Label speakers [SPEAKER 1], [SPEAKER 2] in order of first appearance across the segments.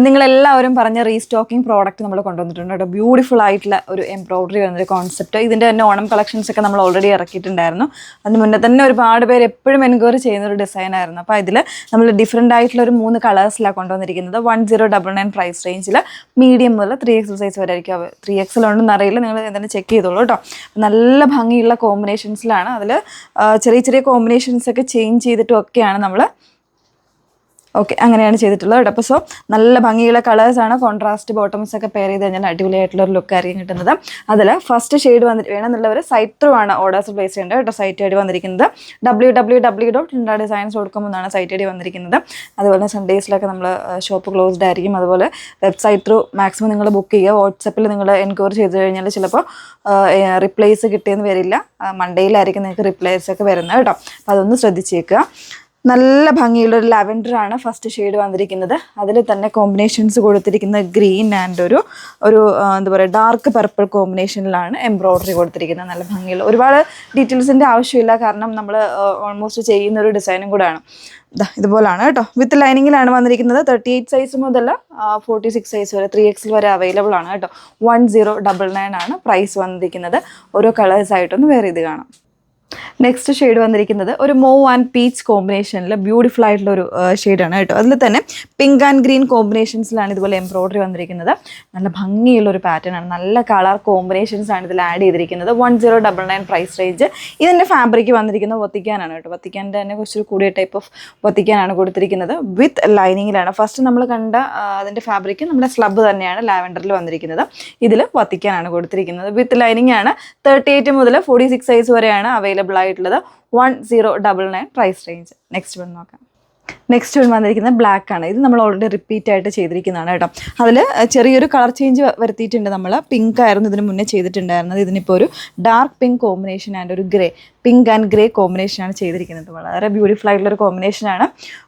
[SPEAKER 1] നിങ്ങളെല്ലാവരും പറഞ്ഞ restocking product നമ്മൾ കൊണ്ടുവന്നിട്ടുണ്ട് കേട്ടോ. ബ്യൂട്ടിഫുൾ ആയിട്ടുള്ള ഒരു എംബ്രോയിഡറി വന്നൊരു കോൺസെപ്റ്റ്. ഇതിൻ്റെ തന്നെ ഓണം കളക്ഷൻസ് ഒക്കെ നമ്മൾ ഓൾറെഡി ഇറക്കിയിട്ടുണ്ടായിരുന്നു. അതിന് മുന്നേ തന്നെ ഒരുപാട് പേര് എപ്പോഴും എൻക്വയറി ചെയ്യുന്ന ഒരു ഡിസൈൻ ആയിരുന്നു. അപ്പോൾ ഇതിൽ നമ്മൾ ഡിഫറെൻ്റ് ആയിട്ടുള്ള ഒരു 3 കളേഴ്സിലാണ് കൊണ്ടുവന്നിരിക്കുന്നത്. 1099 പ്രൈസ് റേഞ്ചിൽ മീഡിയം മുതൽ 3XL സൈസ് വരെ ആയിരിക്കും. 3XL ഉണ്ടെന്ന് അറിയില്ല, നിങ്ങൾ എന്തെങ്കിലും ചെക്ക് ചെയ്തോളൂ കേട്ടോ. നല്ല ഭംഗിയുള്ള കോമ്പിനേഷൻസിലാണ്. അതിൽ ചെറിയ ചെറിയ കോമ്പിനേഷൻസ് ഒക്കെ ചേഞ്ച് ചെയ്തിട്ടും ഒക്കെയാണ് നമ്മൾ അങ്ങനെയാണ് ചെയ്തിട്ടുള്ളത് കേട്ടോ. അപ്പോൾ നല്ല ഭംഗിയുള്ള കളേഴ്സാണ്. കോൺട്രാസ്റ്റ് ബോട്ടംസ് ഒക്കെ പെയർ ചെയ്ത് കഴിഞ്ഞാൽ അടിപൊളിയായിട്ടുള്ളൊരു ലുക്ക് ആയിരിക്കും കിട്ടുന്നത്. അതിൽ ഫസ്റ്റ് ഷെയ്ഡ് വേണമെന്നുള്ളവർ സൈറ്റ് ത്രൂ ആണ് ഓർഡേഴ്സ് പ്ലേസ് ചെയ്യേണ്ടത് കേട്ടോ. സൈറ്റ് ഐ ഡി വന്നിരിക്കുന്നത് www.tindadesigns.com എന്നാണ് സൈറ്റ് ഐ ഡി വന്നിരിക്കുന്നത്. അതുപോലെ സൺഡേസിലൊക്കെ നമ്മൾ ഷോപ്പ് ക്ലോസ്ഡ് ആയിരിക്കും. അതുപോലെ വെബ്സൈറ്റ് ത്രൂ മാക്സിമം നിങ്ങൾ ബുക്ക് ചെയ്യുക. വാട്സപ്പിൽ നിങ്ങൾ എൻക്വയറി ചെയ്ത് കഴിഞ്ഞാൽ ചിലപ്പോൾ റിപ്ലൈസ് കിട്ടിയെന്ന് വരില്ല. മൺഡേയിലായിരിക്കും നിങ്ങൾക്ക് റിപ്ലൈസ് ഒക്കെ വരുന്നത് കേട്ടോ. അപ്പോൾ അതൊന്ന് ശ്രദ്ധിച്ചേക്കുക. നല്ല ഭംഗിയുള്ളൊരു ലാവൻഡറാണ് ഫസ്റ്റ് ഷെയ്ഡ് വന്നിരിക്കുന്നത്. അതിൽ തന്നെ കോമ്പിനേഷൻസ് കൊടുത്തിരിക്കുന്ന ഗ്രീൻ ആൻഡ് ഒരു എന്താ പറയുക ഡാർക്ക് പർപ്പിൾ കോമ്പിനേഷനിലാണ് എംബ്രോയിഡറി കൊടുത്തിരിക്കുന്നത്. നല്ല ഭംഗിയുള്ള, ഒരുപാട് ഡീറ്റെയിൽസിൻ്റെ ആവശ്യമില്ല, കാരണം നമ്മൾ ഓൾമോസ്റ്റ് ചെയ്യുന്ന ഒരു ഡിസൈനും കൂടെയാണ്. ഇതുപോലാണ് കേട്ടോ. വിത്ത് ലൈനിങ്ങിലാണ് വന്നിരിക്കുന്നത്. 38 സൈസ് മുതൽ 46 സൈസ് വരെ 3XL വരെ അവൈലബിൾ ആണ് കേട്ടോ. 1099 ആണ് പ്രൈസ് വന്നിരിക്കുന്നത്. ഓരോ കളേഴ്സായിട്ടൊന്ന് വേറെ ഇത് കാണാം. നെക്സ്റ്റ് ഷെയ്ഡ് വന്നിരിക്കുന്നത് ഒരു മൂവ് ആൻഡ് പീച്ച് കോമ്പിനേഷനിൽ ബ്യൂട്ടിഫുൾ ആയിട്ടുള്ളൊരു ഷെയ്ഡാണ് കേട്ടോ. അതിൽ തന്നെ പിങ്ക് ആൻഡ് ഗ്രീൻ കോമ്പിനേഷൻസിലാണ് ഇതുപോലെ എംബ്രോയിഡറി വന്നിരിക്കുന്നത്. നല്ല ഭംഗിയുള്ളൊരു പാറ്റേൺ ആണ്. നല്ല കളർ കോമ്പിനേഷൻസ് ആണ് ഇതിൽ ആഡ് ചെയ്തിരിക്കുന്നത്. 1099 പ്രൈസ് റേഞ്ച്. ഇതിൻ്റെ ഫാബ്രിക് വന്നിരിക്കുന്നത് വത്തിക്കാനാണ് കേട്ടോ. വത്തിക്കാൻ്റെ തന്നെ കുറച്ചൊരു കൂടിയ ടൈപ്പ് ഓഫ് വത്തിക്കാനാണ് കൊടുത്തിരിക്കുന്നത്. വിത്ത് ലൈനിങ്ങിലാണ്. ഫസ്റ്റ് നമ്മൾ കണ്ട അതിൻ്റെ ഫാബ്രിക് നമ്മുടെ സ്ലബ് തന്നെയാണ് ലാവൻഡറിൽ വന്നിരിക്കുന്നത്. ഇതിൽ വത്തിക്കാനാണ് കൊടുത്തിരിക്കുന്നത്. വിത്ത് ലൈനിങ് ആണ്. 38 മുതൽ 46 സൈസ് വരെയാണ് അവൈലബിൾ ആയിട്ടുള്ളത്. 1099 പ്രൈസ് റേഞ്ച്. നെക്സ്റ്റ് വൺ നോക്കാം. നെക്സ്റ്റ് വന്നിരിക്കുന്നത് ബ്ലാക്ക് ആണ്. ഇത് നമ്മൾ ഓൾറെഡി റിപ്പീറ്റ് ആയിട്ട് ചെയ്തിരിക്കുന്നതാണ് കേട്ടോ. അതിൽ ചെറിയൊരു കളർ ചേഞ്ച് വരുത്തിയിട്ടുണ്ട്. നമ്മൾ പിങ്ക് ആയിരുന്നു ഇതിന് മുന്നേ ചെയ്തിട്ടുണ്ടായിരുന്നത്. ഇതിനിപ്പോൾ ഒരു ഡാർക്ക് പിങ്ക് കോമ്പിനേഷൻ ആൻഡ് ഒരു ഗ്രേ, പിങ്ക് ആൻഡ് ഗ്രേ കോമ്പിനേഷനാണ് ചെയ്തിരിക്കുന്നത്. വളരെ ബ്യൂട്ടിഫുൾ ആയിട്ടുള്ളൊരു കോമ്പിനേഷനാണ്.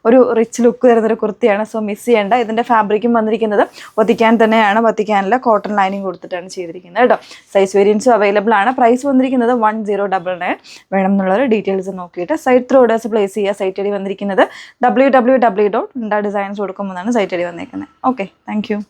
[SPEAKER 1] ഒരു റിച്ച് ലുക്ക് വരുന്നൊരു കുർത്തിയാണ്. മിസ് ചെയ്യേണ്ട. ഇതിൻ്റെ ഫാബ്രിക്കും വന്നിരിക്കുന്നത് വത്തിക്കാൻ തന്നെയാണ്. വത്തിക്കാനിൽ കോട്ടൺ ലൈനിങ് കൊടുത്തിട്ടാണ് ചെയ്തിരിക്കുന്നത് കേട്ടോ. സൈസ് വേരിയൻസും അവൈലബിൾ ആണ്. പ്രൈസ് വന്നിരിക്കുന്നത് 1099. വേണം എന്നുള്ളൊരു ഡീറ്റെയിൽസ് നോക്കിയിട്ട് സൈറ്റ് ത്രൂ ഓർഡേഴ്സ് പ്ലേസ് ചെയ്യുക. സൈറ്റ് ഐ ഡി വന്നിരിക്കുന്നത് www.tindadesigns.com എന്നാണ് സൈറ്റ് ഐ ഡി വന്നിരിക്കുന്നത്. Okay, thank you.